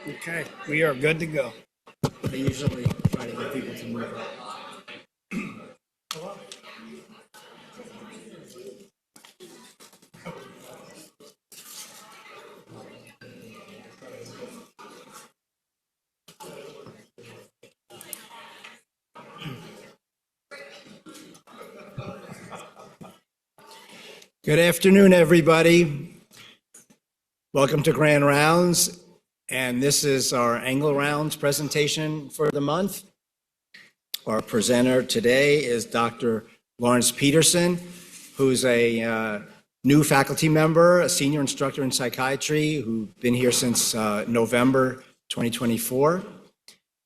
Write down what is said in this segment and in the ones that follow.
Okay, we are good to go. I usually try to get people to move. Good afternoon, everybody. Welcome to Grand Rounds, and this is our Engel Rounds presentation for the month. Our presenter today is Dr. Lawrence Peterson, who's a new faculty member, a senior instructor in psychiatry, who's been here since November 2024.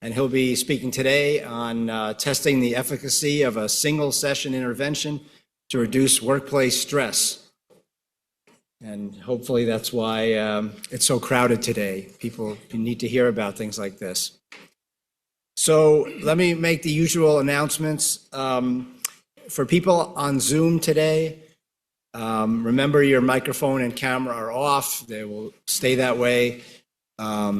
And he'll be speaking today on testing the efficacy of a single session intervention to reduce workplace stress. And hopefully that's why it's so crowded today. People need to hear about things like this. So let me make the usual announcements. For people on Zoom today, remember your microphone and camera are off. They will stay that way. But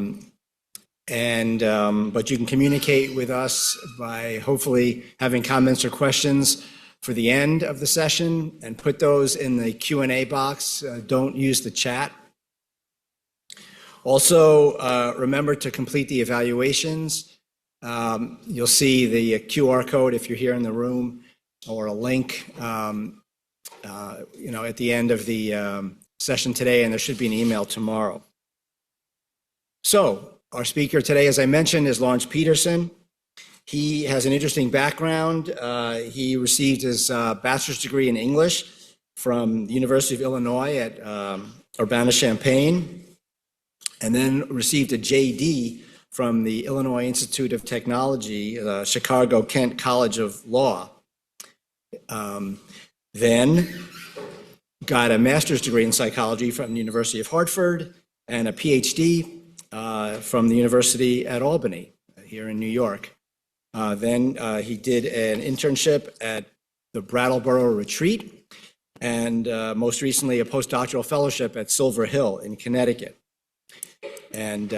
you can communicate with us by hopefully having comments or questions for the end of the session and put those in the Q&A box. Don't use the chat. Also, remember to complete the evaluations. You'll see the QR code if you're here in the room, or a link at the end of the session today, and there should be an email tomorrow. So our speaker today, as I mentioned, is Lawrence Peterson. He has an interesting background. He received his bachelor's degree in English from the University of Illinois at Urbana-Champaign, and then received a JD from the Illinois Institute of Technology, Chicago-Kent College of Law. Then got a master's degree in psychology from the University of Hartford and a PhD from the University at Albany here in New York. Then he did an internship at the Brattleboro Retreat, and most recently a postdoctoral fellowship at Silver Hill in Connecticut. And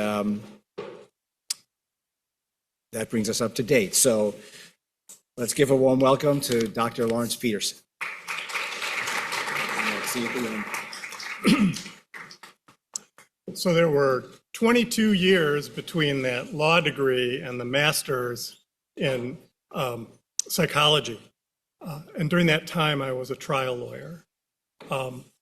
that brings us up to date. So let's give a warm welcome to Dr. Lawrence Peterson. See you at the end. So there were 22 years between that law degree and the master's in psychology. And during that time, I was a trial lawyer.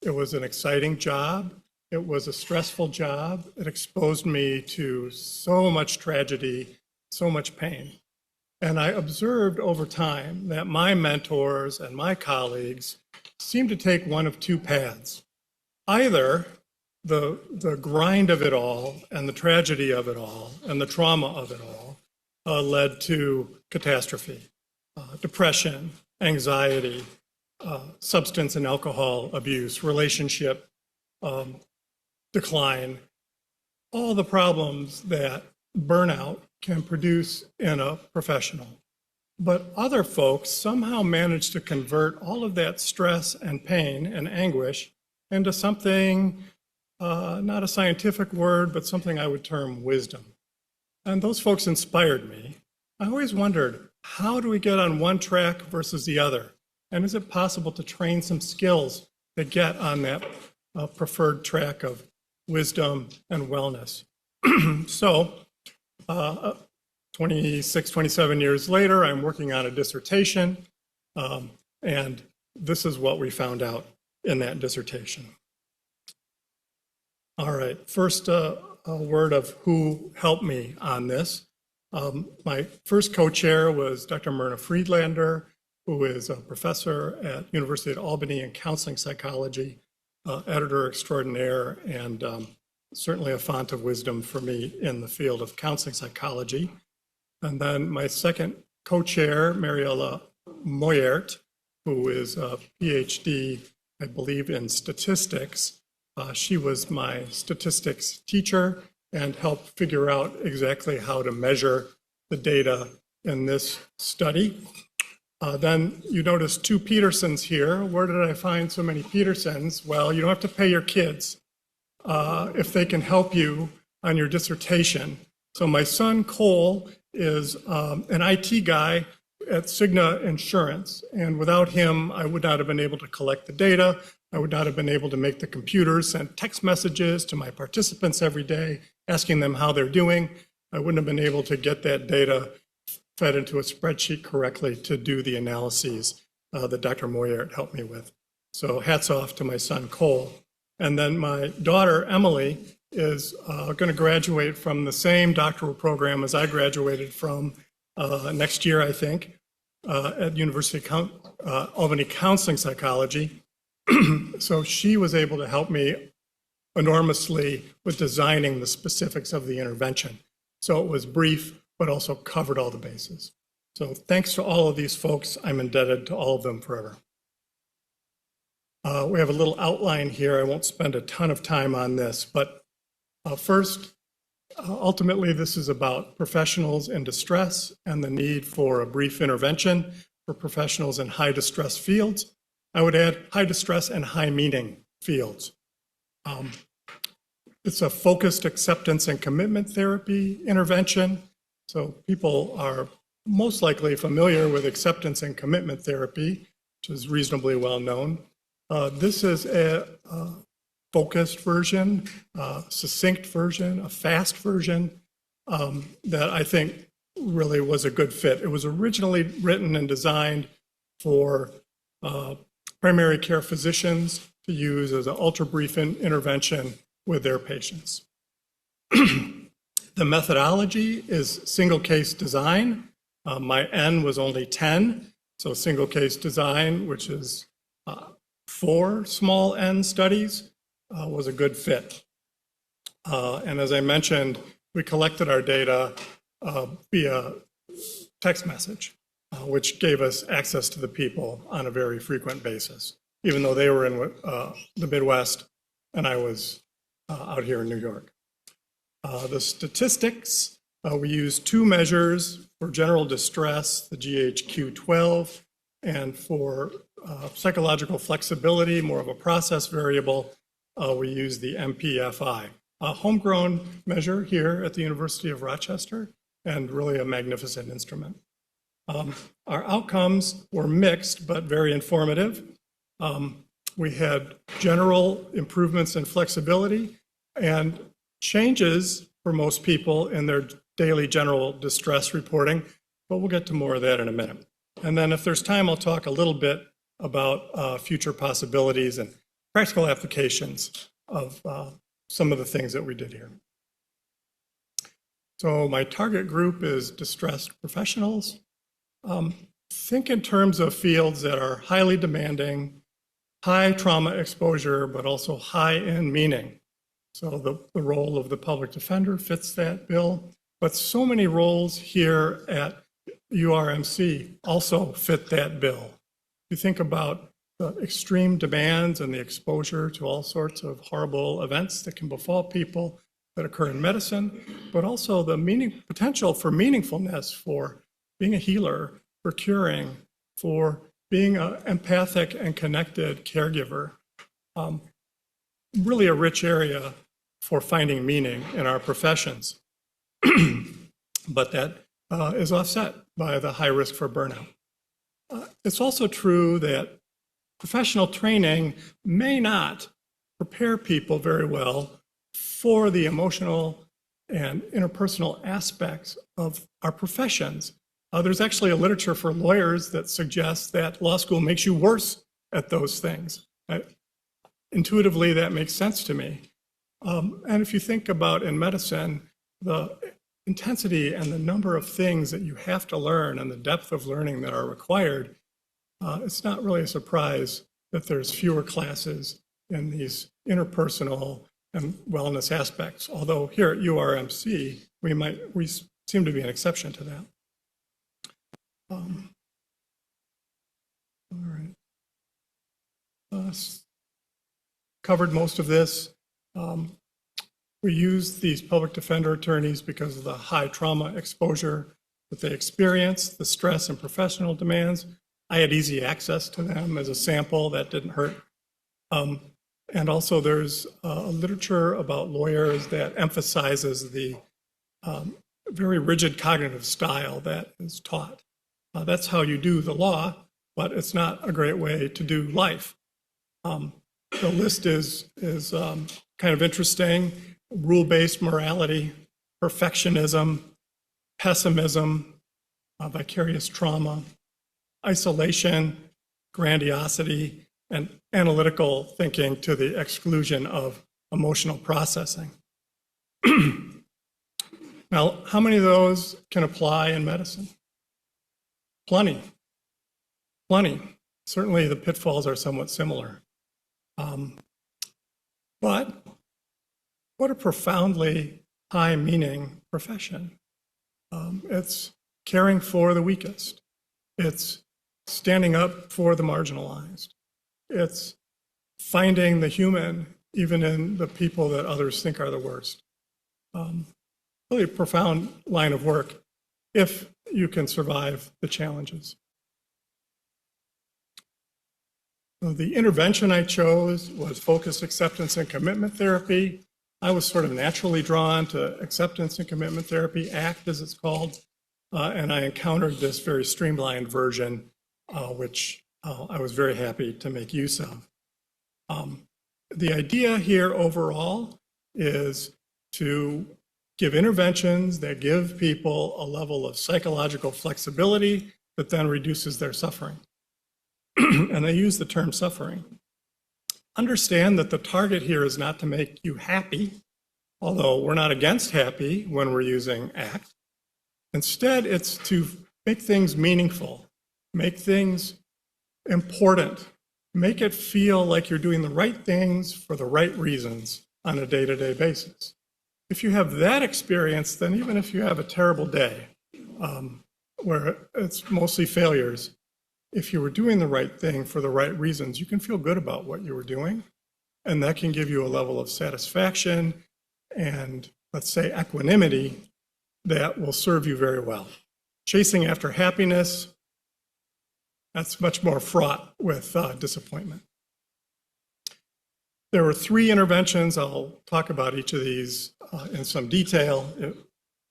It was an exciting job. It was a stressful job. It exposed me to so much tragedy, so much pain. And I observed over time that my mentors and my colleagues seemed to take one of two paths. Either the grind of it all and the tragedy of it all and the trauma of it all led to catastrophe, depression, anxiety, substance and alcohol abuse, relationship decline, all the problems that burnout can produce in a professional. But other folks somehow manage to convert all of that stress and pain and anguish into something, not a scientific word, but something I would term wisdom. And those folks inspired me. I always wondered, how do we get on one track versus the other? And is it possible to train some skills to get on that preferred track of wisdom and wellness? So 26, 27 years later, I'm working on a dissertation, and this is what we found out in that dissertation. All right, first a word of who helped me on this. My first co-chair was Dr. Myrna Friedlander, who is a professor at University of Albany in counseling psychology, editor extraordinaire, and certainly a font of wisdom for me in the field of counseling psychology. And then my second co-chair, Mariella Moyert, who is a PhD, I believe, in statistics. She was my statistics teacher and helped figure out exactly how to measure the data in this study. Then you notice two Petersons here. Where did I find so many Petersons? Well, you don't have to pay your kids. If they can help you on your dissertation. So my son Cole is an IT guy at Cigna Insurance, and without him, I would not have been able to collect the data. I would not have been able to make the computers send text messages to my participants every day, asking them how they're doing. I wouldn't have been able to get that data fed into a spreadsheet correctly to do the analyses that Dr. Moyert helped me with. So hats off to my son Cole. And then my daughter Emily is going to graduate from the same doctoral program as I graduated from next year, I think, at University of Albany Counseling Psychology. So she was able to help me enormously with designing the specifics of the intervention. So it was brief, but also covered all the bases. So thanks to all of these folks. I'm indebted to all of them forever. We have a little outline here. I won't spend a ton of time on this, but first, ultimately, this is about professionals in distress and the need for a brief intervention for professionals in high distress fields. I would add high distress and high meaning fields. It's a focused acceptance and commitment therapy intervention. So people are most likely familiar with acceptance and commitment therapy, which is reasonably well known. This is a focused version, succinct version, a fast version that I think really was a good fit. It was originally written and designed for primary care physicians to use as an ultra brief intervention with their patients. The methodology is single case design. My N was only 10, so single case design, which is 4 small N studies, was a good fit. And as I mentioned, we collected our data via text message, which gave us access to the people on a very frequent basis, even though they were in the Midwest and I was out here in New York. The statistics, we used 2 measures for general distress, the GHQ-12, and for psychological flexibility, more of a process variable, we use the MPFI, a homegrown measure here at the University of Rochester, and really a magnificent instrument. Our outcomes were mixed, but very informative. We had general improvements in flexibility and changes for most people in their daily general distress reporting, but we'll get to more of that in a minute. And then if there's time, I'll talk a little bit about future possibilities and practical applications of some of the things that we did here. So my target group is distressed professionals. Think in terms of fields that are highly demanding, high trauma exposure, but also high in meaning. So the role of the public defender fits that bill, but so many roles here at URMC also fit that bill. You think about the extreme demands and the exposure to all sorts of horrible events that can befall people that occur in medicine, but also the potential for meaningfulness, for being a healer, for curing, for being an empathic and connected caregiver. Really a rich area for finding meaning in our professions. But that is offset by the high risk for burnout. It's also true that professional training may not prepare people very well for the emotional and interpersonal aspects of our professions. There's actually a literature for lawyers that suggests that law school makes you worse at those things. Intuitively, that makes sense to me. And if you think about in medicine, the intensity and the number of things that you have to learn and the depth of learning that are required, it's not really a surprise that there's fewer classes in these interpersonal and wellness aspects. Although here at URMC, we seem to be an exception to that. All right. Covered most of this. We use these public defender attorneys because of the high trauma exposure that they experience, the stress and professional demands. I had easy access to them as a sample. That didn't hurt. And also there's a literature about lawyers that emphasizes the very rigid cognitive style that is taught. That's how you do the law, but it's not a great way to do life. The list is kind of interesting. Rule-based morality, perfectionism, pessimism, vicarious trauma, isolation, grandiosity, and analytical thinking to the exclusion of emotional processing. Now, how many of those can apply in medicine? Plenty. Certainly the pitfalls are somewhat similar. But what a profoundly high-meaning profession. It's caring for the weakest. It's standing up for the marginalized. It's finding the human even in the people that others think are the worst. Really a profound line of work if you can survive the challenges. So the intervention I chose was focused acceptance and commitment therapy. I was sort of naturally drawn to acceptance and commitment therapy, ACT as it's called, and I encountered this very streamlined version, which I was very happy to make use of. The idea here overall is to give interventions that give people a level of psychological flexibility that then reduces their suffering. And I use the term suffering. Understand that the target here is not to make you happy, although we're not against happy when we're using ACT. Instead, it's to make things meaningful, make things important, make it feel like you're doing the right things for the right reasons on a day-to-day basis. If you have that experience, then even if you have a terrible day, where it's mostly failures, if you were doing the right thing for the right reasons, you can feel good about what you were doing, and that can give you a level of satisfaction and, let's say, equanimity that will serve you very well. Chasing after happiness, that's much more fraught with disappointment. There were 3 interventions. I'll talk about each of these in some detail,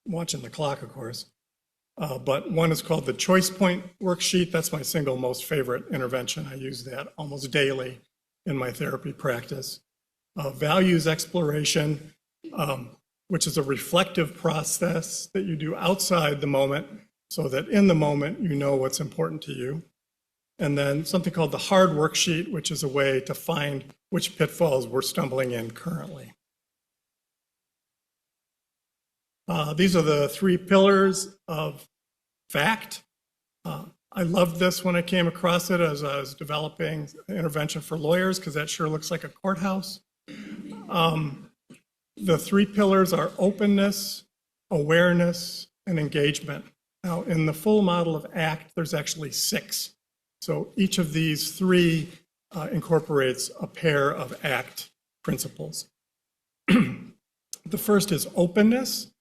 watching the clock, of course. But one is called the choice point worksheet. That's my single most favorite intervention. I use that almost daily in my therapy practice. Values exploration, which is a reflective process that you do outside the moment so that in the moment you know what's important to you. And then something called the hard worksheet, which is a way to find which pitfalls we're stumbling in currently. These are the 3 pillars of FACT. I loved this when I came across it as I was developing intervention for lawyers, because that sure looks like a courthouse. The 3 pillars are openness, awareness, and engagement. Now, in the full model of ACT, there's actually 6. So each of these 3 incorporates a pair of ACT principles. The first is openness,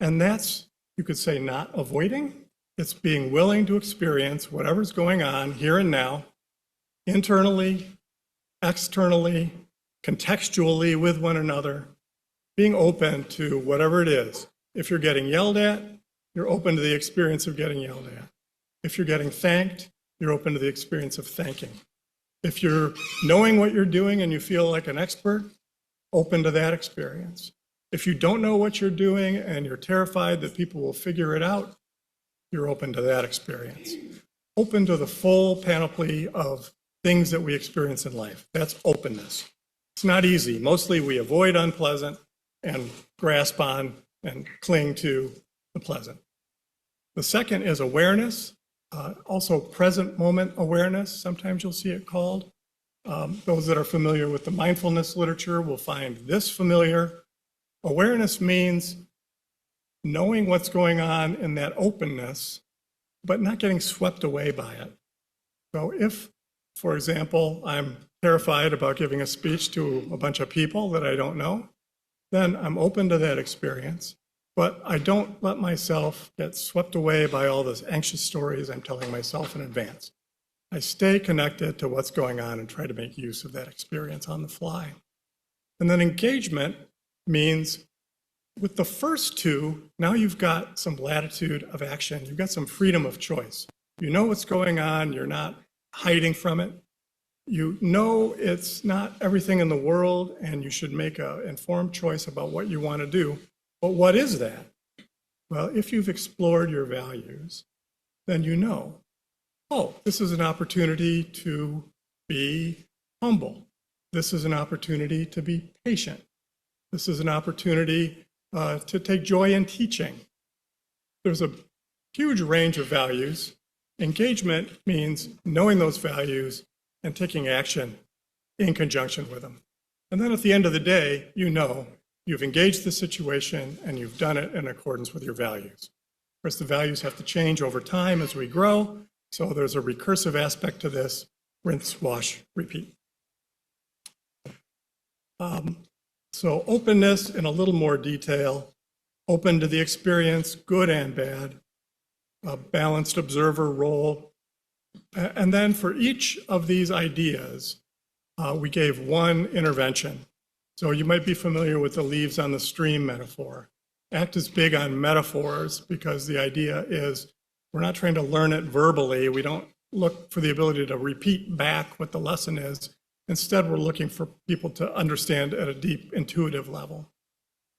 and that's, you could say, not avoiding. It's being willing to experience whatever's going on here and now, internally, externally, contextually with one another, being open to whatever it is. If you're getting yelled at, you're open to the experience of getting yelled at. If you're getting thanked, you're open to the experience of thanking. If you're knowing what you're doing and you feel like an expert, open to that experience. If you don't know what you're doing and you're terrified that people will figure it out, you're open to that experience. Open to the full panoply of things that we experience in life. That's openness. It's not easy. Mostly we avoid unpleasant and grasp on and cling to the pleasant. The second is awareness, also present moment awareness. Sometimes you'll see it called. Those that are familiar with the mindfulness literature will find this familiar. Awareness means knowing what's going on in that openness, but not getting swept away by it. So if, for example, I'm terrified about giving a speech to a bunch of people that I don't know, then I'm open to that experience, but I don't let myself get swept away by all those anxious stories I'm telling myself in advance. I stay connected to what's going on and try to make use of that experience on the fly. And then engagement means with the first two, now you've got some latitude of action. You've got some freedom of choice. You know what's going on. You're not hiding from it. You know it's not everything in the world, and you should make an informed choice about what you want to do. But what is that? Well, if you've explored your values, then you know, oh, this is an opportunity to be humble. This is an opportunity to be patient. This is an opportunity to take joy in teaching. There's a huge range of values. Engagement means knowing those values and taking action in conjunction with them. And then at the end of the day, you know you've engaged the situation and you've done it in accordance with your values. Of course, the values have to change over time as we grow, so there's a recursive aspect to this: rinse, wash, repeat. So openness in a little more detail, open to the experience, good and bad, a balanced observer role. And then for each of these ideas, we gave one intervention. So you might be familiar with the leaves on the stream metaphor. ACT is big on metaphors because the idea is we're not trying to learn it verbally. We don't look for the ability to repeat back what the lesson is. Instead, we're looking for people to understand at a deep intuitive level.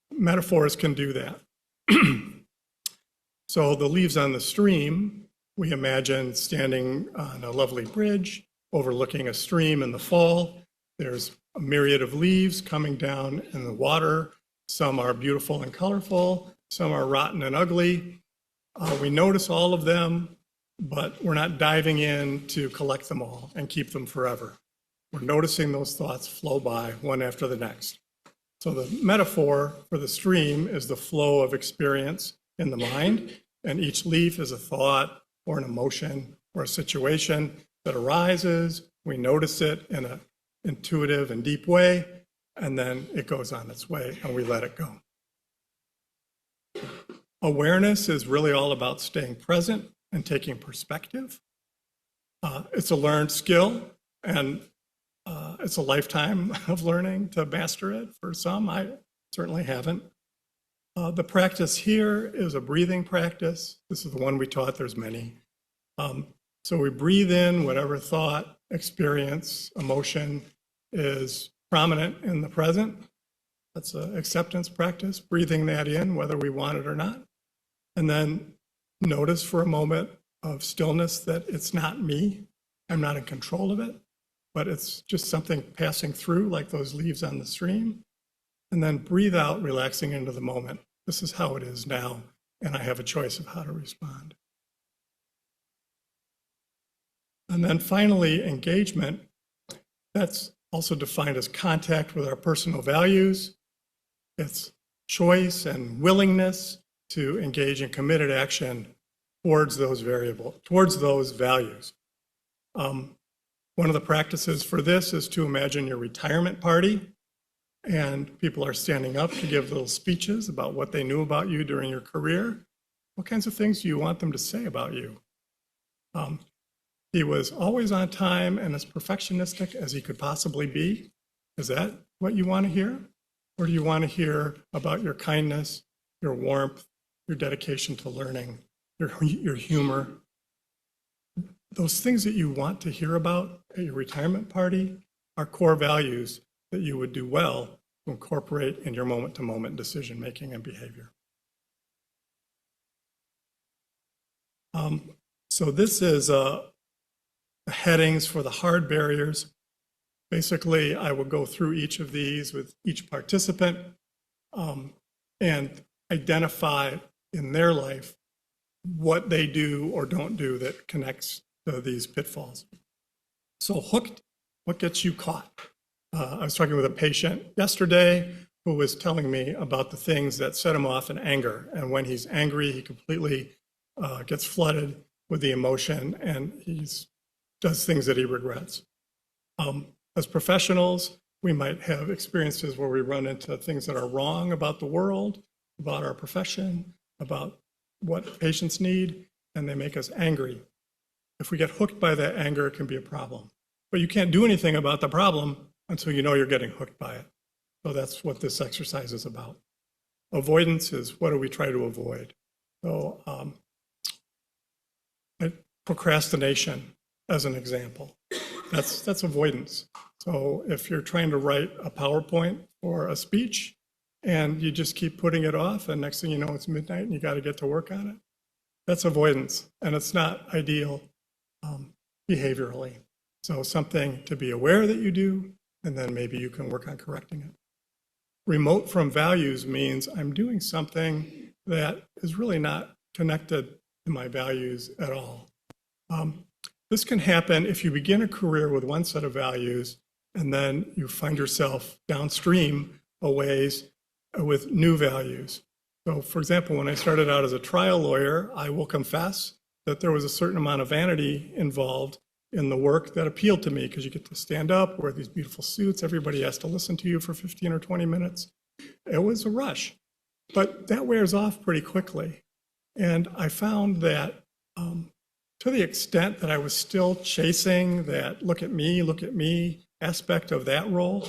Metaphors can do that. So the leaves on the stream, we imagine standing on a lovely bridge overlooking a stream in the fall. There's a myriad of leaves coming down in the water. Some are beautiful and colorful. Some are rotten and ugly. We notice all of them, but we're not diving in to collect them all and keep them forever. We're noticing those thoughts flow by one after the next. So the metaphor for the stream is the flow of experience in the mind, and each leaf is a thought or an emotion or a situation that arises. We notice it in an intuitive and deep way, and then it goes on its way and we let it go. Awareness is really all about staying present and taking perspective. It's a learned skill, and it's a lifetime of learning to master it. For some, I certainly haven't. The practice here is a breathing practice. This is the one we taught, there's many. So we breathe in whatever thought, experience, emotion is prominent in the present. That's an acceptance practice, breathing that in whether we want it or not. And then notice for a moment of stillness that it's not me. I'm not in control of it, but it's just something passing through like those leaves on the stream. And then breathe out, relaxing into the moment. This is how it is now, and I have a choice of how to respond. And then finally, engagement. That's also defined as contact with our personal values. It's choice and willingness to engage in committed action towards those values. One of the practices for this is to imagine your retirement party, and people are standing up to give little speeches about what they knew about you during your career. What kinds of things do you want them to say about you? He was always on time and as perfectionistic as he could possibly be. Is that what you want to hear? Or do you want to hear about your kindness, your warmth, your dedication to learning, your humor? Those things that you want to hear about at your retirement party are core values that you would do well to incorporate in your moment-to-moment decision-making and behavior. So this is the headings for the hard barriers. Basically, I will go through each of these with each participant and identify in their life what they do or don't do that connects to these pitfalls. So hooked, what gets you caught? I was talking with a patient yesterday who was telling me about the things that set him off in anger. And when he's angry, he completely gets flooded with the emotion and he does things that he regrets. As professionals, we might have experiences where we run into things that are wrong about the world, about our profession, about what patients need, and they make us angry. If we get hooked by that anger, it can be a problem. But you can't do anything about the problem until you know you're getting hooked by it. So that's what this exercise is about. Avoidance is what do we try to avoid? So procrastination as an example. That's avoidance. So if you're trying to write a PowerPoint or a speech and you just keep putting it off and next thing you know it's midnight and you got to get to work on it, that's avoidance and it's not ideal behaviorally. So something to be aware that you do and then maybe you can work on correcting it. Remote from values means I'm doing something that is really not connected to my values at all. This can happen if you begin a career with one set of values and then you find yourself downstream a ways with new values. So for example, when I started out as a trial lawyer, I will confess that there was a certain amount of vanity involved in the work that appealed to me because you get to stand up, wear these beautiful suits, everybody has to listen to you for 15 or 20 minutes. It was a rush, but that wears off pretty quickly. And I found that to the extent that I was still chasing that look at me aspect of that role,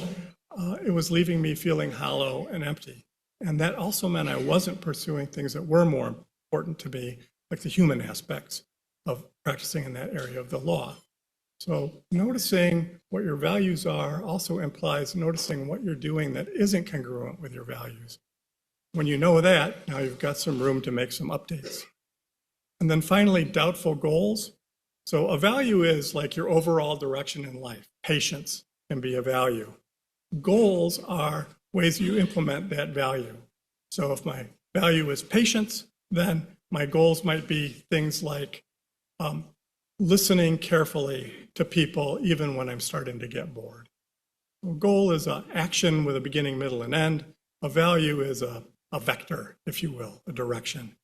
it was leaving me feeling hollow and empty. And that also meant I wasn't pursuing things that were more important to me, like the human aspects of practicing in that area of the law. So noticing what your values are also implies noticing what you're doing that isn't congruent with your values. When you know that, now you've got some room to make some updates. And then finally, doubtful goals. So a value is like your overall direction in life. Patience can be a value. Goals are ways you implement that value. So if my value is patience, then my goals might be things like listening carefully to people even when I'm starting to get bored. A goal is an action with a beginning, middle, and end. A value is a vector, if you will, a direction.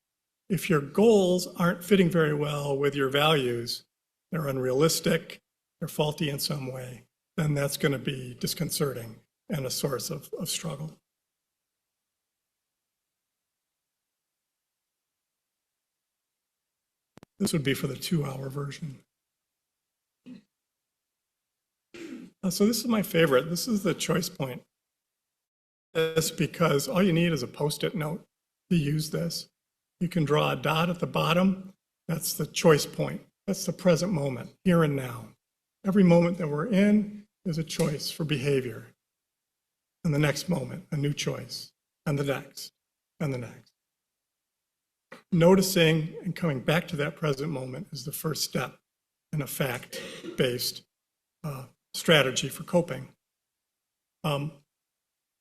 If your goals aren't fitting very well with your values, they're unrealistic, they're faulty in some way, then that's going to be disconcerting and a source of struggle. This would be for the 2-hour version. So this is my favorite. This is the choice point. This because all you need is a Post-it note to use this. You can draw a dot at the bottom. That's the choice point. That's the present moment, here and now. Every moment that we're in is a choice for behavior. And the next moment, a new choice. And the next, and the next. Noticing and coming back to that present moment is the first step in a fact-based strategy for coping.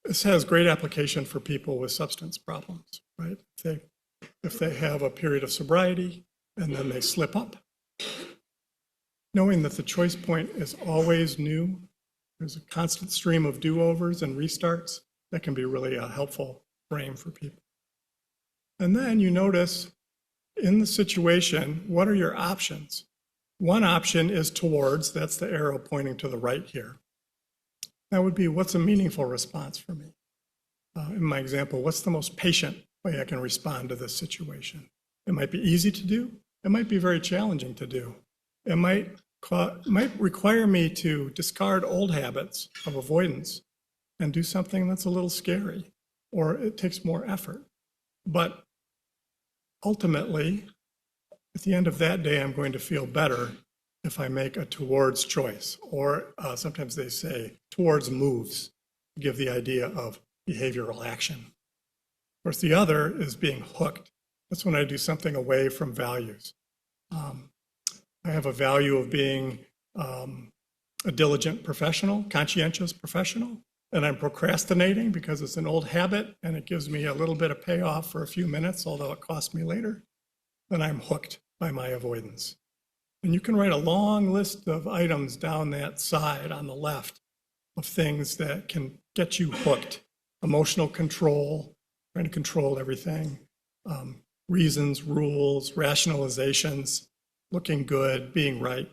This has great application for people with substance problems, right? If they have a period of sobriety and then they slip up, knowing that the choice point is always new, there's a constant stream of do-overs and restarts, that can be really a helpful frame for people. And then you notice in the situation, what are your options? One option is towards, that's the arrow pointing to the right here. That would be, what's a meaningful response for me? In my example, what's the most patient way I can respond to this situation? It might be easy to do. It might be very challenging to do. It might require me to discard old habits of avoidance and do something that's a little scary, or it takes more effort. But ultimately, at the end of that day, I'm going to feel better if I make a towards choice, or sometimes they say towards moves, to give the idea of behavioral action. Of course, the other is being hooked. That's when I do something away from values. I have a value of being a diligent professional, conscientious professional, and I'm procrastinating because it's an old habit and it gives me a little bit of payoff for a few minutes, although it costs me later. Then I'm hooked by my avoidance. And you can write a long list of items down that side on the left of things that can get you hooked. Emotional control, trying to control everything, reasons, rules, rationalizations, looking good, being right,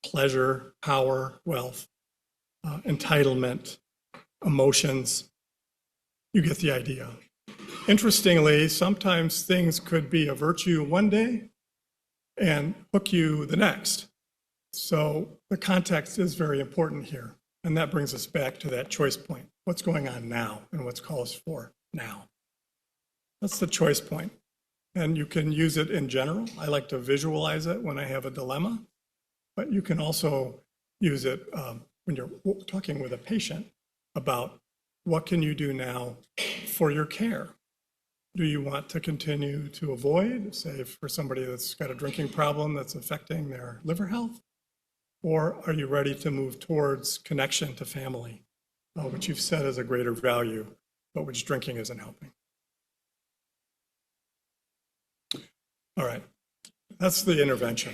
pleasure, power, wealth, entitlement, emotions. You get the idea. Interestingly, sometimes things could be a virtue one day and hook you the next. So the context is very important here. And that brings us back to that choice point. what's going on now and what's called for now. That's the choice point. And you can use it in general. I like to visualize it when I have a dilemma, but you can also use it when you're talking with a patient about what can you do now for your care. Do you want to continue to avoid, say, for somebody that's got a drinking problem that's affecting their liver health? Or are you ready to move towards connection to family, which you've said is a greater value, but which drinking isn't helping? All right, that's the intervention.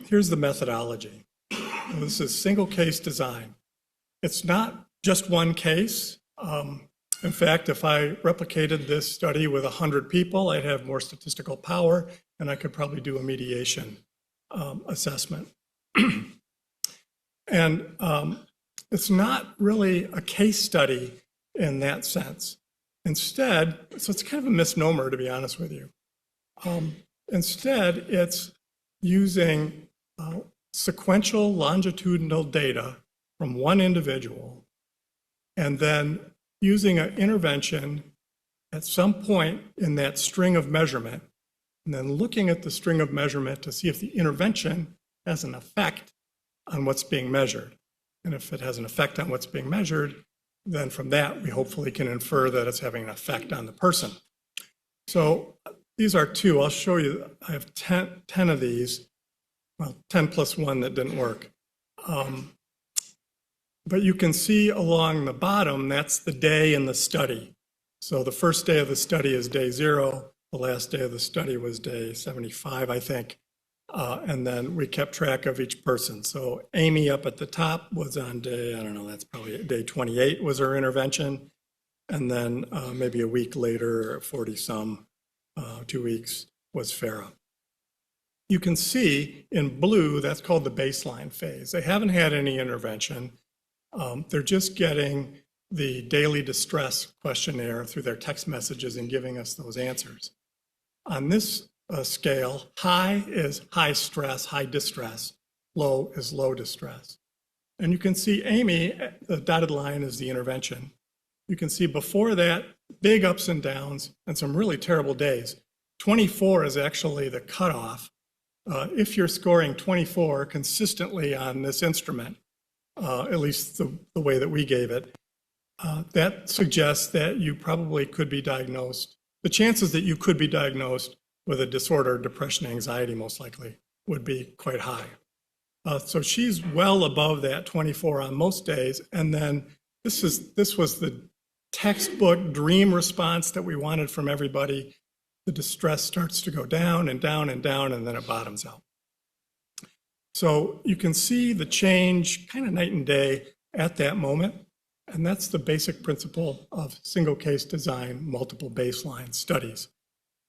Here's the methodology. This is single case design. It's not just one case. In fact, if I replicated this study with 100 people, I'd have more statistical power, and I could probably do a mediation assessment. And it's not really a case study in that sense. Instead, so it's kind of a misnomer, to be honest with you. Instead, it's using sequential longitudinal data from one individual and then using an intervention at some point in that string of measurement, and then looking at the string of measurement to see if the intervention has an effect on what's being measured. And if it has an effect on what's being measured, then from that, we hopefully can infer that it's having an effect on the person. So these are two. I'll show you. I have 10 of these. Well, 10 plus one that didn't work. But you can see along the bottom, that's the day in the study. So the first day of the study is day 0. The last day of the study was day 75, I think. And then we kept track of each person. So Amy up at the top was on day, I don't know, that's probably day 28 was her intervention. And then maybe a week later, 40 some, 2 weeks, was Farah. You can see in blue, that's called the baseline phase. They haven't had any intervention. They're just getting the daily distress questionnaire through their text messages and giving us those answers. On this scale, high is high stress, high distress. Low is low distress. And you can see Amy, the dotted line is the intervention. You can see before that, big ups and downs and some really terrible days. 24 is actually the cutoff. If you're scoring 24 consistently on this instrument, at least the way that we gave it, that suggests that you probably could be diagnosed. The chances that you could be diagnosed with a disorder, depression, anxiety, most likely, would be quite high. So she's well above that 24 on most days. And then this was the textbook dream response that we wanted from everybody. The distress starts to go down and down and down, and then it bottoms out. So you can see the change kind of night and day at that moment. And that's the basic principle of single case design, multiple baseline studies.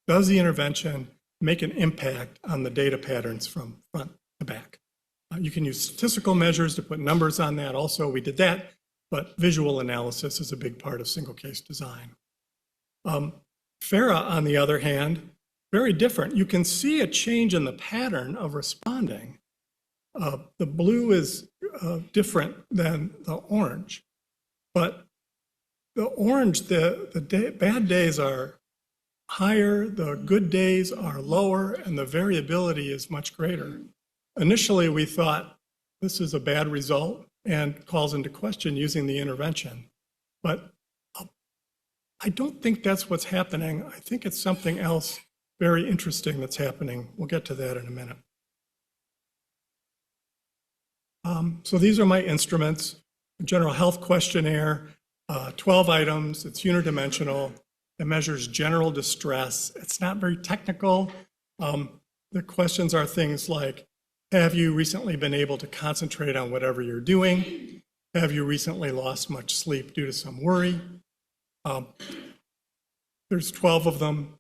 Does the intervention make an impact on the data patterns from front to back? You can use statistical measures to put numbers on that. Also, we did that, but visual analysis is a big part of single case design. Farah, on the other hand, very different. You can see a change in the pattern of responding. The blue is different than the orange, but the orange, the bad days are higher, the good days are lower, and the variability is much greater. Initially, we thought this is a bad result and calls into question using the intervention. But I don't think that's what's happening. I think it's something else very interesting that's happening. We'll get to that in a minute. So these are my instruments. General health questionnaire, 12 items. It's unidimensional. It measures general distress. It's not very technical. The questions are things like, have you recently been able to concentrate on whatever you're doing? Have you recently lost much sleep due to some worry? There's 12 of them.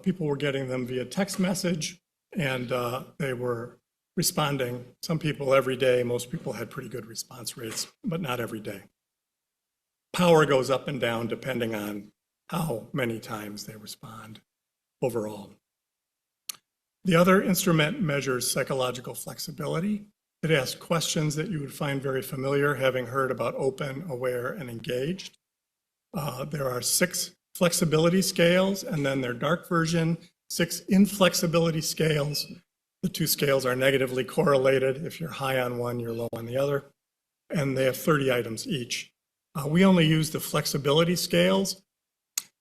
People were getting them via text message, and they were responding. Some people every day. Most people had pretty good response rates, but not every day. Power goes up and down depending on how many times they respond overall. The other instrument measures psychological flexibility. It asked questions that you would find very familiar, having heard about open, aware, and engaged. There are 6 flexibility scales, and then their dark version, 6 inflexibility scales. The 2 scales are negatively correlated. If you're high on one, you're low on the other. And they have 30 items each. We only use the flexibility scales.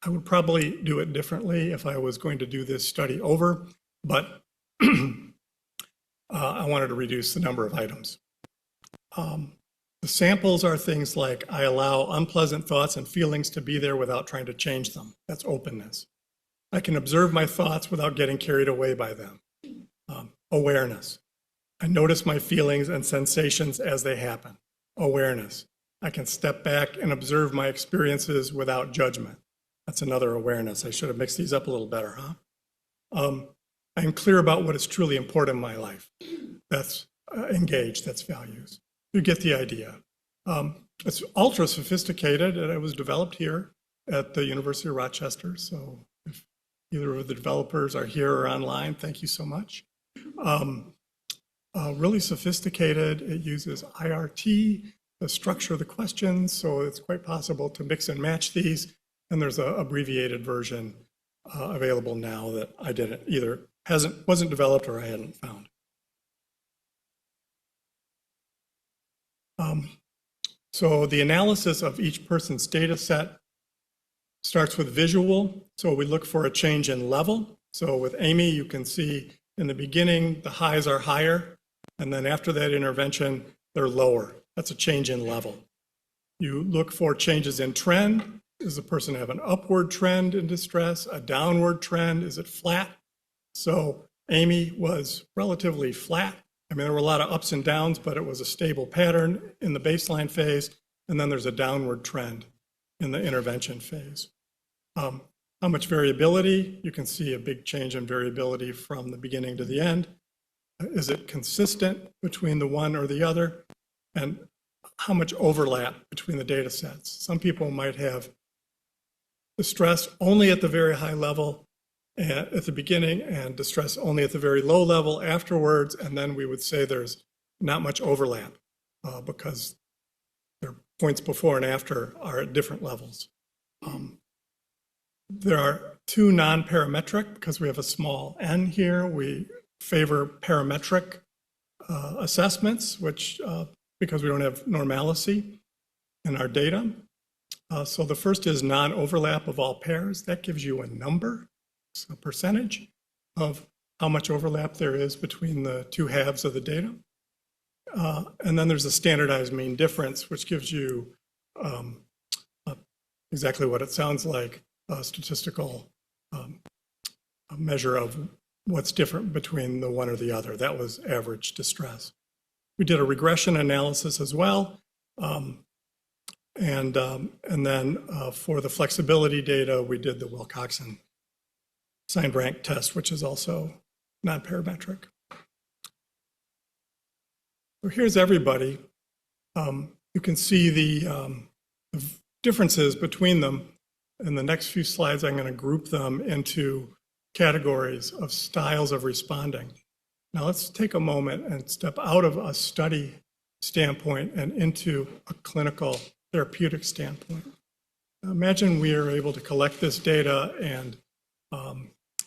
I would probably do it differently if I was going to do this study over, but I wanted to reduce the number of items. The samples are things like, I allow unpleasant thoughts and feelings to be there without trying to change them. That's openness. I can observe my thoughts without getting carried away by them. Awareness. I notice my feelings and sensations as they happen. Awareness. I can step back and observe my experiences without judgment. That's another awareness. I should have mixed these up a little better, huh? I am clear about what is truly important in my life. That's engaged, that's values. You get the idea. It's ultra sophisticated, and it was developed here at the University of Rochester. So if either of the developers are here or online, thank you so much. Really sophisticated. It uses IRT to structure the questions, so it's quite possible to mix and match these. And there's an abbreviated version available now that I didn't either, wasn't developed or I hadn't found. So the analysis of each person's data set starts with visual. So we look for a change in level. So with Amy, you can see in the beginning, the highs are higher. And then after that intervention, they're lower. That's a change in level. You look for changes in trend. Does the person have an upward trend in distress, a downward trend? Is it flat? So Amy was relatively flat. I mean, there were a lot of ups and downs, but it was a stable pattern in the baseline phase. And then there's a downward trend in the intervention phase. How much variability? You can see a big change in variability from the beginning to the end. Is it consistent between the one or the other? And how much overlap between the data sets? Some people might have distress only at the very high level at the beginning and distress only at the very low level afterwards. And then we would say there's not much overlap because their points before and after are at different levels. There are 2 non-parametric because we have a small n here. We favor parametric assessments, which because we don't have normalcy in our data. So the first is non-overlap of all pairs. That gives you a number, so a percentage of how much overlap there is between the 2 halves of the data. And then there's a standardized mean difference, which gives you exactly what it sounds like, a statistical measure of what's different between the one or the other. That was average distress. We did a regression analysis as well. And then for the flexibility data, we did the Wilcoxon signed rank test, which is also non-parametric. So here's everybody. You can see the differences between them. In the next few slides, I'm going to group them into categories of styles of responding. Now let's take a moment and step out of a study standpoint and into a clinical therapeutic standpoint. Imagine we are able to collect this data and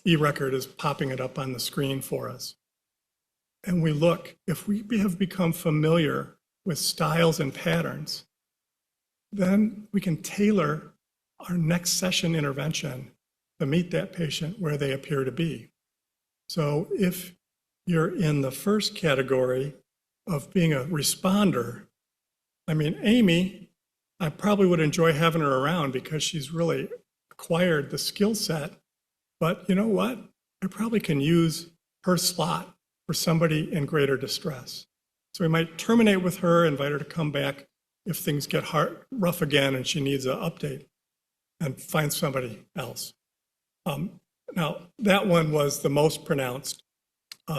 eRecord is popping it up on the screen for us. And we look, if we have become familiar with styles and patterns, then we can tailor our next session intervention to meet that patient where they appear to be. So if you're in the first category of being a responder, I mean, Amy, I probably would enjoy having her around because she's really acquired the skill set. But you know what? I probably can use her slot for somebody in greater distress. So we might terminate with her, invite her to come back if things get rough again and she needs an update, and find somebody else. Now, that one was the most pronounced.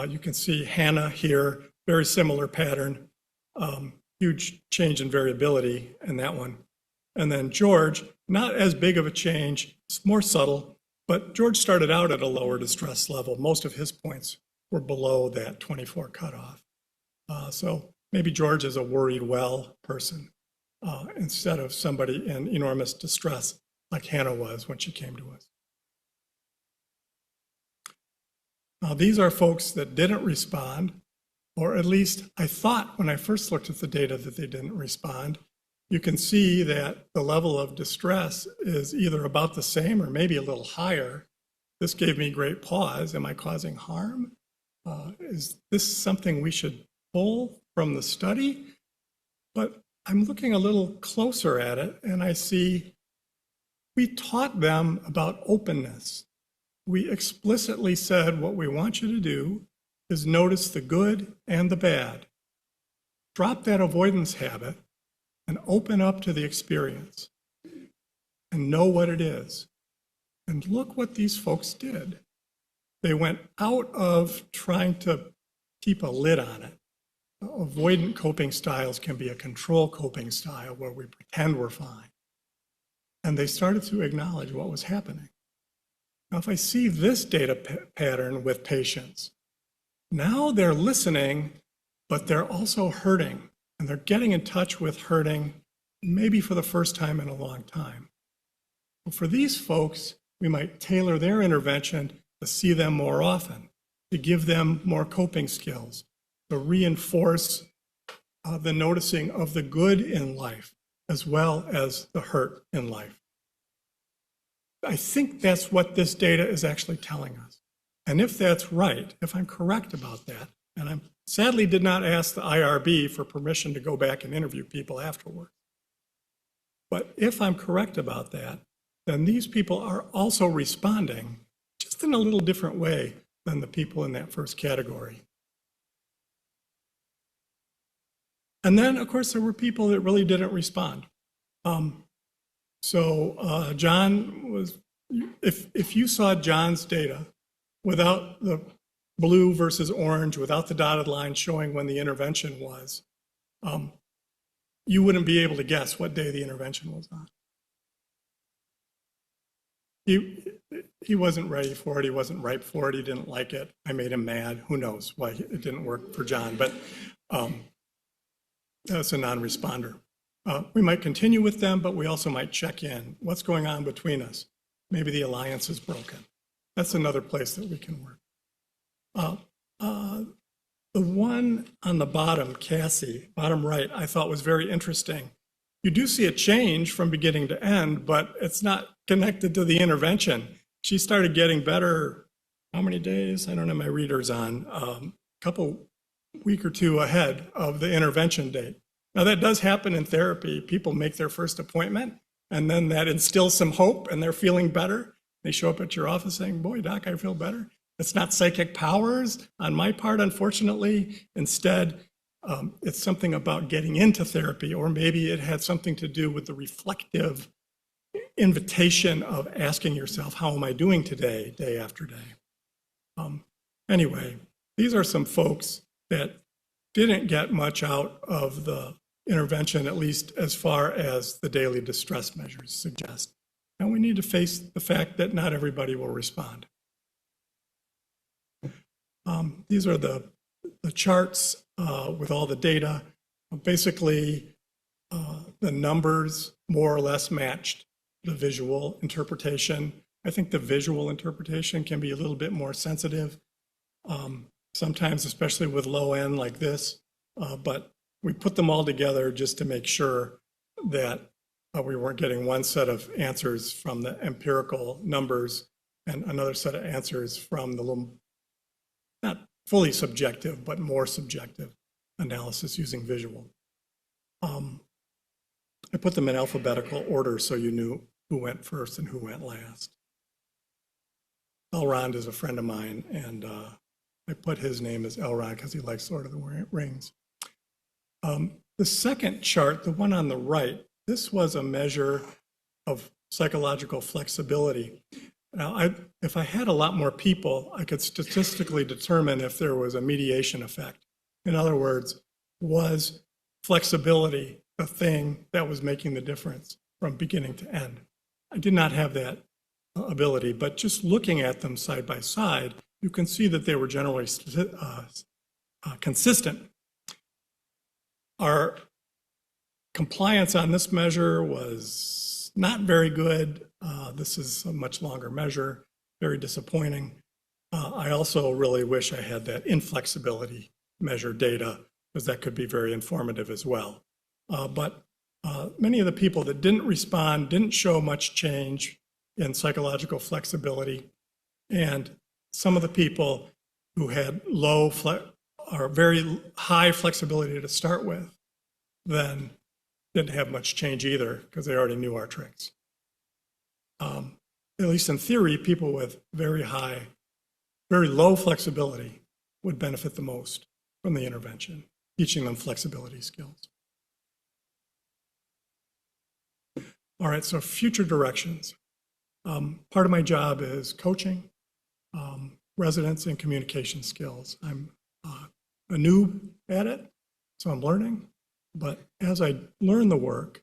You can see Hannah here, very similar pattern, huge change in variability in that one. And then George, not as big of a change, it's more subtle, but George started out at a lower distress level. Most of his points were below that 24 cutoff. So maybe George is a worried well person instead of somebody in enormous distress like Hannah was when she came to us. Now, these are folks that didn't respond, or at least I thought when I first looked at the data that they didn't respond. You can see that the level of distress is either about the same or maybe a little higher. This gave me great pause. Am I causing harm? Is this something we should pull from the study? But I'm looking a little closer at it and I see we taught them about openness. We explicitly said what we want you to do is notice the good and the bad. Drop that avoidance habit and open up to the experience and know what it is. And look what these folks did. They went out of trying to keep a lid on it. Avoidant coping styles can be a control coping style where we pretend we're fine. And they started to acknowledge what was happening. Now, if I see this data pattern with patients, now they're listening, but they're also hurting. And they're getting in touch with hurting, maybe for the first time in a long time. Well, for these folks, we might tailor their intervention to see them more often, to give them more coping skills, to reinforce the noticing of the good in life, as well as the hurt in life. I think that's what this data is actually telling us. And if that's right, if I'm correct about that, and I sadly did not ask the IRB for permission to go back and interview people afterward. But if I'm correct about that, then these people are also responding just in a little different way than the people in that first category. And then, of course, there were people that really didn't respond. John was, if you saw John's data without the blue versus orange, without the dotted line showing when the intervention was, you wouldn't be able to guess what day the intervention was on. He wasn't ready for it. He wasn't ripe for it. He didn't like it. I made him mad. Who knows why it didn't work for John, but that's a non-responder. We might continue with them, but we also might check in. What's going on between us? Maybe the alliance is broken. That's another place that we can work. The one on the bottom, Cassie, bottom right, I thought was very interesting. You do see a change from beginning to end, but it's not connected to the intervention. She started getting better, how many days? I don't have my readers on, a week or two ahead of the intervention date. Now that does happen in therapy. People make their first appointment and then that instills some hope and they're feeling better. They show up at your office saying, boy, doc, I feel better. It's not psychic powers on my part, unfortunately. Instead, it's something about getting into therapy, or maybe it had something to do with the reflective invitation of asking yourself, how am I doing today, day after day? Anyway, these are some folks that didn't get much out of the intervention, at least as far as the daily distress measures suggest. And we need to face the fact that not everybody will respond. These are the charts with all the data. Basically, the numbers more or less matched the visual interpretation. I think the visual interpretation can be a little bit more sensitive, sometimes especially with low end like this, but we put them all together just to make sure that we weren't getting one set of answers from the empirical numbers and another set of answers from the little, not fully subjective, but more subjective analysis using visual. I put them in alphabetical order so you knew who went first and who went last. Elrond is a friend of mine, and I put his name as Elrond because he likes Lord of the Rings. The second chart, the one on the right, this was a measure of psychological flexibility. Now, if I had a lot more people, I could statistically determine if there was a mediation effect. In other words, was flexibility the thing that was making the difference from beginning to end? I did not have that ability, but just looking at them side by side, you can see that they were generally consistent. Our compliance on this measure was not very good. This is a much longer measure, very disappointing. I also really wish I had that inflexibility measure data, because that could be very informative as well. But many of the people that didn't respond didn't show much change in psychological flexibility. And some of the people who had low or very high flexibility to start with then didn't have much change either, because they already knew our tricks. At least in theory, people with very low flexibility would benefit the most from the intervention, teaching them flexibility skills. All right, so future directions. Part of my job is coaching residents in communication skills. I'm a noob at it, so I'm learning. But as I learn the work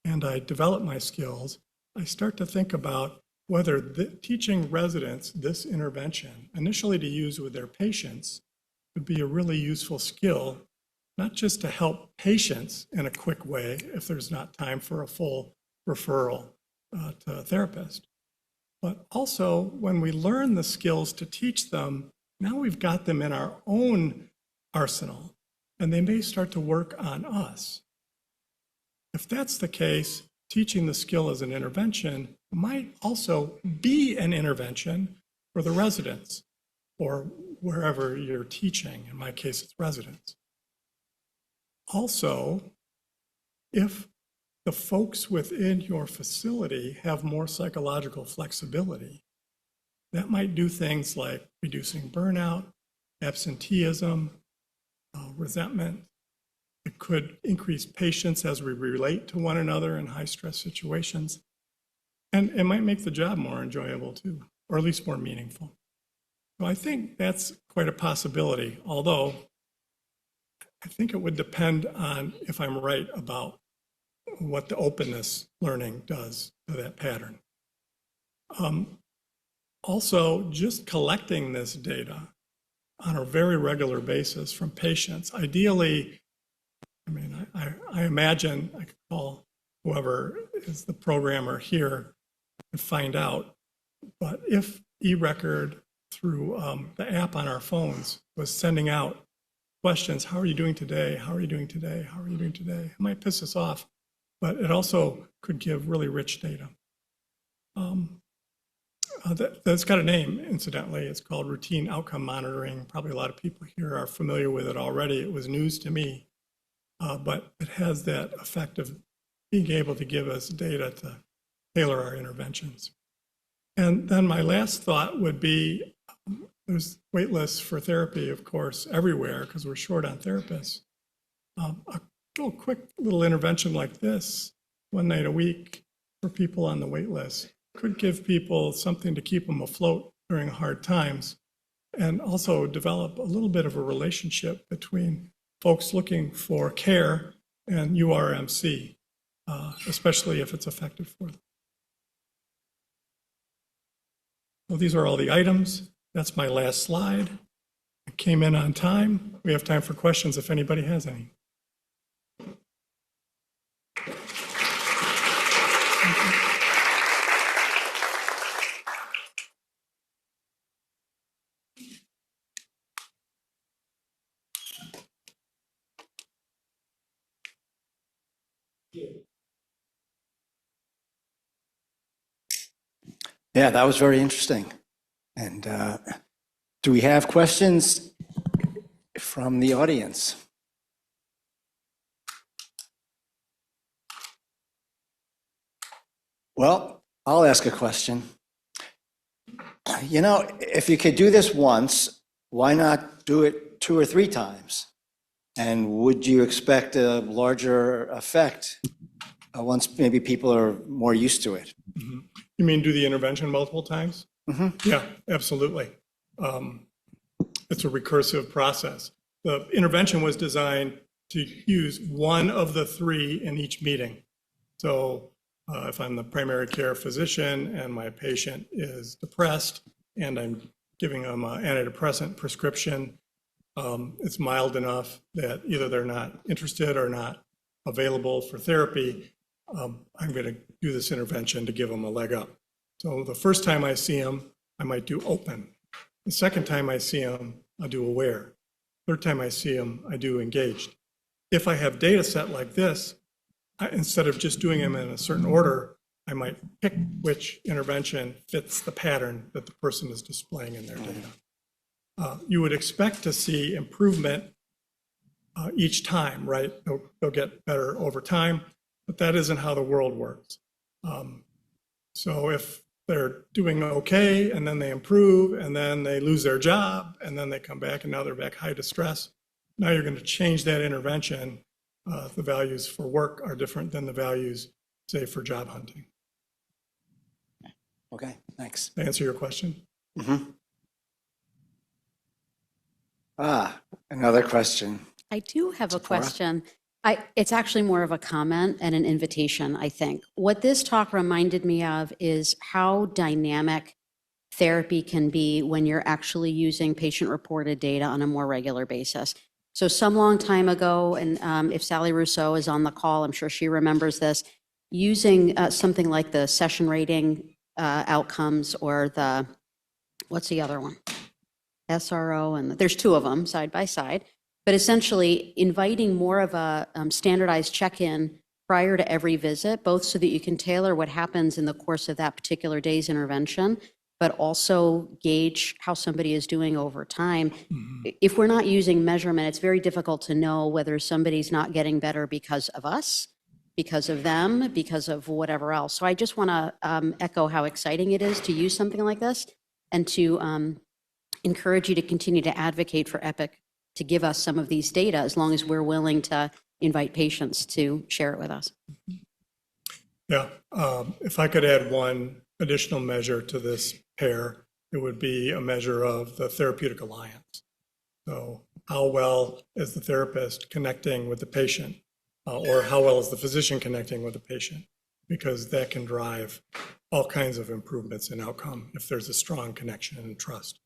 and I develop my skills, I start to think about whether teaching residents this intervention, initially to use with their patients, would be a really useful skill, not just to help patients in a quick way if there's not time for a full referral to a therapist, but also when we learn the skills to teach them, now we've got them in our own arsenal, and they may start to work on us. If that's the case, teaching the skill as an intervention might also be an intervention for the residents or wherever you're teaching. In my case, it's residents. Also, if the folks within your facility have more psychological flexibility, that might do things like reducing burnout, absenteeism, resentment. It could increase patience as we relate to one another in high stress situations. And it might make the job more enjoyable too, or at least more meaningful. So I think that's quite a possibility, although I think it would depend on if I'm right about what the openness learning does to that pattern. Also, just collecting this data on a very regular basis from patients, ideally, I imagine I could call whoever is the programmer here and find out, but if eRecord through the app on our phones was sending out questions, how are you doing today? How are you doing today? How are you doing today? It might piss us off, but it also could give really rich data. That's got a name, incidentally. It's called routine outcome monitoring. Probably a lot of people here are familiar with it already. It was news to me, but it has that effect of being able to give us data to tailor our interventions. And then my last thought would be, there's wait lists for therapy, of course, everywhere because we're short on therapists. A quick little intervention like this, one night a week for people on the wait list, could give people something to keep them afloat during hard times, and also develop a little bit of a relationship between folks looking for care and URMC, especially if it's effective for them. Well, these are all the items. That's my last slide. I came in on time. We have time for questions if anybody has any. Yeah, that was very interesting. And do we have questions from the audience? Well, I'll ask a question. You know, if you could do this once, why not do it 2 or 3 times? And would you expect a larger effect once maybe people are more used to it? Mm-hmm. You mean do the intervention multiple times? Mm-hmm. Yeah, absolutely. It's a recursive process. The intervention was designed to use one of the 3 in each meeting. So if I'm the primary care physician and my patient is depressed and I'm giving them an antidepressant prescription, It's mild enough that either they're not interested or not available for therapy. I'm going to do this intervention to give them a leg up. So the first time I see them, I might do open. The second time I see them, I'll do aware. Third time I see them, I do engaged. If I have data set like this, instead of just doing them in a certain order, I might pick which intervention fits the pattern that the person is displaying in their data. You would expect to see improvement each time, right? They'll get better over time, but that isn't how the world works. So if they're doing okay and then they improve and then they lose their job and then they come back and now they're back high distress, now you're going to change that intervention. The values for work are different than the values, say, for job hunting. Okay, thanks. To answer your question? Another question. I do have a question. It's actually more of a comment and an invitation, I think. What this talk reminded me of is how dynamic therapy can be when you're actually using patient-reported data on a more regular basis. So some long time ago, and if Sally Rousseau is on the call, I'm sure she remembers this, using something like the session rating outcomes or the, what's the other one? SRO, and there's two of them side by side, but essentially inviting more of a standardized check-in prior to every visit, both so that you can tailor what happens in the course of that particular day's intervention, but also gauge how somebody is doing over time. If we're not using measurement, it's very difficult to know whether somebody's not getting better because of us, because of them, because of whatever else. So I just want to echo how exciting it is to use something like this and to encourage you to continue to advocate for EPIC to give us some of these data as long as we're willing to invite patients to share it with us. Yeah, if I could add one additional measure to this pair, it would be a measure of the therapeutic alliance. So how well is the therapist connecting with the patient, or how well is the physician connecting with the patient? Because that can drive all kinds of improvements in outcome if there's a strong connection and trust.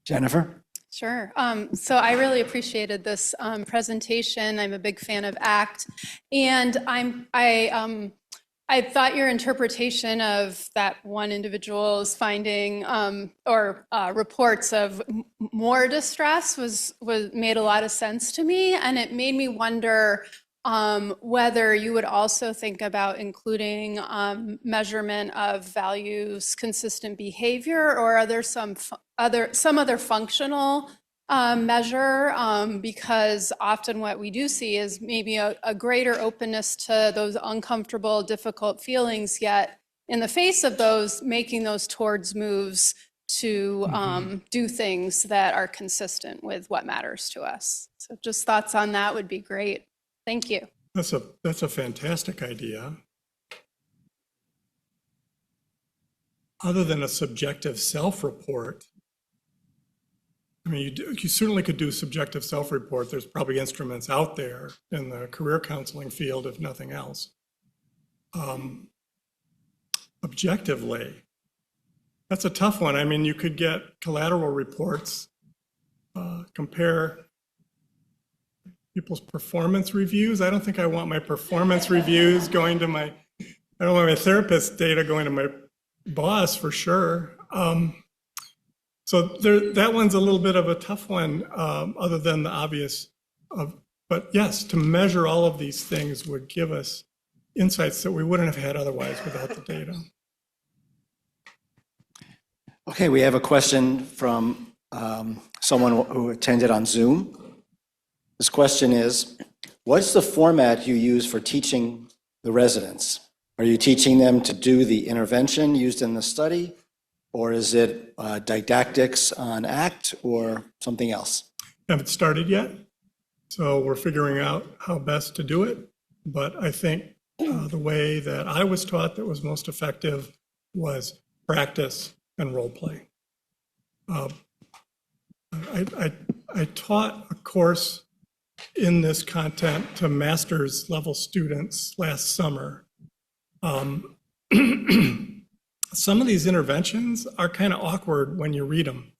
Jennifer? Sure. So I really appreciated this presentation. I'm a big fan of ACT, and I thought your interpretation of that one individual's finding or reports of more distress was made a lot of sense to me, and it made me wonder whether you would also think about including measurement of values, consistent behavior, or are there some other functional measure, because often what we do see is maybe a greater openness to those uncomfortable, difficult feelings, yet in the face of those, making those towards moves to do things that are consistent with what matters to us. So just thoughts on that would be great. Thank you. That's a fantastic idea. Other than a subjective self-report, I mean, you certainly could do subjective self-report. There's probably instruments out there in the career counseling field, if nothing else. Objectively, that's a tough one. I mean, you could get collateral reports, compare people's performance reviews. I don't think I want my performance reviews going to I don't want my therapist data going to my boss for sure. So that one's a little bit of a tough one, other than the obvious. But yes, to measure all of these things would give us insights that we wouldn't have had otherwise without the data. Okay, we have a question from someone who attended on Zoom. This question is, what's the format you use for teaching the residents? Are you teaching them to do the intervention used in the study? Or is it didactics on ACT or something else? Haven't started yet, so we're figuring out how best to do it. But I think the way that I was taught that was most effective was practice and role play. I taught a course in this content to master's level students last summer. Some of these interventions are kind of awkward when you read them.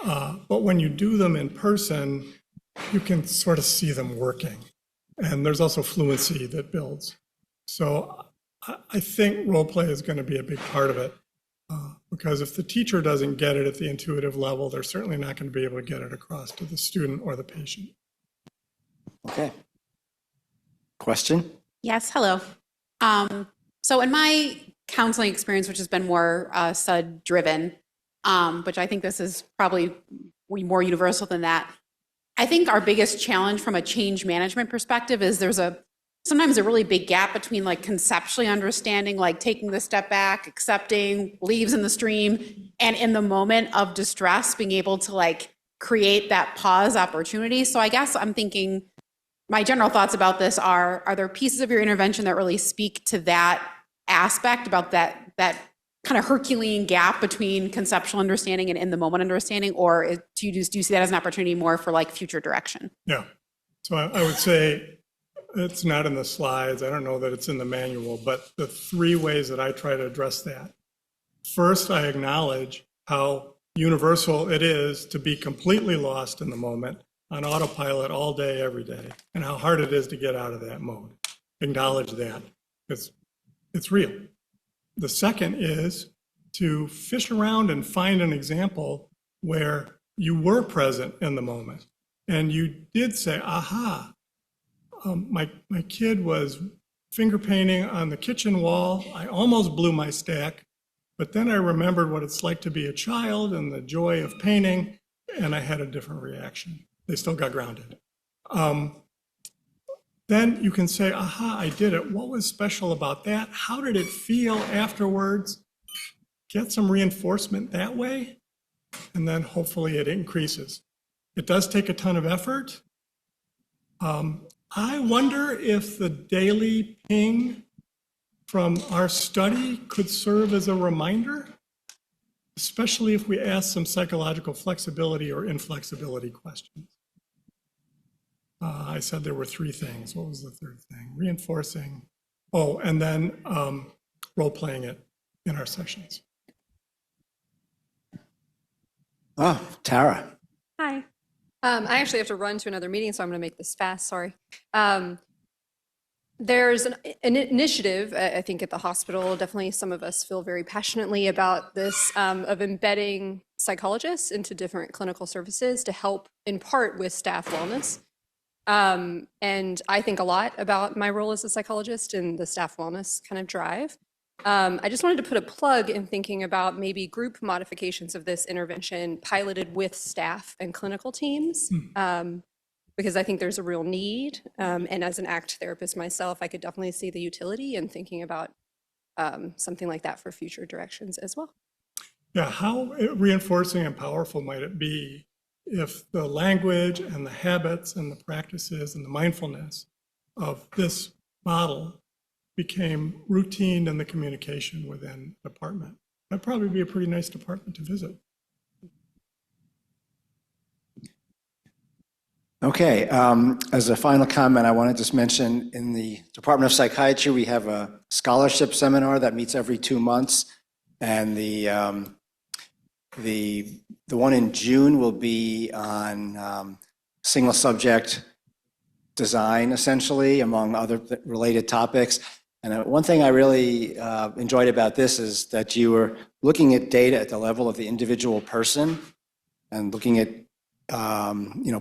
But when you do them in person, you can sort of see them working. And there's also fluency that builds. So I think role play is going to be a big part of it. Because if the teacher doesn't get it at the intuitive level, they're certainly not going to be able to get it across to the student or the patient. Okay. Question? Yes, hello. So in my counseling experience, which has been more SUD-driven, which I think this is probably more universal than that, I think our biggest challenge from a change management perspective is there's sometimes a really big gap between like conceptually understanding, like taking the step back, accepting, leaves in the stream, and in the moment of distress, being able to like create that pause opportunity. So I guess I'm thinking, my general thoughts about this are there pieces of your intervention that really speak to that aspect, about that kind of Herculean gap between conceptual understanding and in the moment understanding, or do you see that as an opportunity more for like future direction? Yeah. So I would say, it's not in the slides. I don't know that it's in the manual, but the 3 ways that I try to address that. First, I acknowledge how universal it is to be completely lost in the moment on autopilot all day, every day, and how hard it is to get out of that mode. Acknowledge that. It's real. The second is to fish around and find an example where you were present in the moment and you did say, aha, my kid was finger painting on the kitchen wall. I almost blew my stack, but then I remembered what it's like to be a child and the joy of painting, and I had a different reaction. They still got grounded. Then you can say, aha, I did it. What was special about that? How did it feel afterwards? Get some reinforcement that way, and then hopefully it increases. It does take a ton of effort. I wonder if the daily ping from our study could serve as a reminder, especially if we ask some psychological flexibility or inflexibility questions. I said there were 3 things. What was the 3rd thing? Reinforcing. Oh, and then role-playing it in our sessions. Oh, Tara. Hi. I actually have to run to another meeting, so I'm going to make this fast, sorry. There's an initiative, I think, at the hospital. Definitely some of us feel very passionately about this, of embedding psychologists into different clinical services to help, in part, with staff wellness. And I think a lot about my role as a psychologist and the staff wellness kind of drive. I just wanted to put a plug in thinking about maybe group modifications of this intervention piloted with staff and clinical teams, because I think there's a real need. And as an ACT therapist myself, I could definitely see the utility in thinking about something like that for future directions as well. Yeah, how reinforcing and powerful might it be if the language and the habits and the practices and the mindfulness of this model became routine in the communication within the department? That'd probably be a pretty nice department to visit. Okay, as a final comment, I want to just mention in the Department of Psychiatry, we have a scholarship seminar that meets every 2 months. And the one in June will be on single subject design, essentially, among other related topics. And one thing I really enjoyed about this is that you were looking at data at the level of the individual person and looking at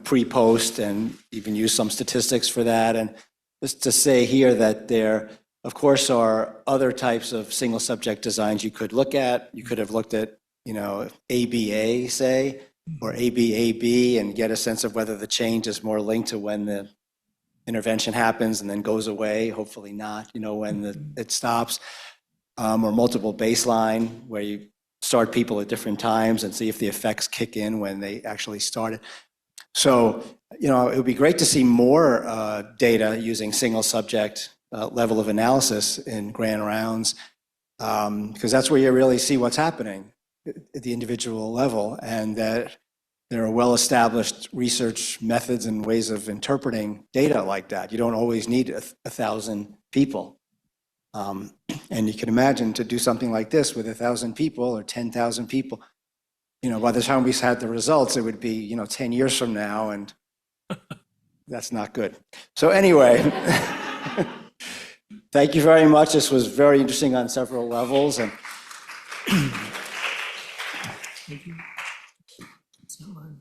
pre-post, and even use some statistics for that. And just to say here that there, of course, are other types of single subject designs you could look at. You could have looked at, ABA, say, or ABAB, and get a sense of whether the change is more linked to when the intervention happens and then goes away, hopefully not, when it stops, or multiple baseline, where you start people at different times and see if the effects kick in when they actually started. So, it would be great to see more data using single subject level of analysis in grand rounds, because that's where you really see what's happening at the individual level, and that there are well-established research methods and ways of interpreting data like that. You don't always need 1,000 people. And you can imagine to do something like this with 1,000 people or 10,000 people, by the time we had the results, it would be, 10 years from now, and that's not good. So anyway, thank you very much. This was very interesting on several levels. And It's not mine.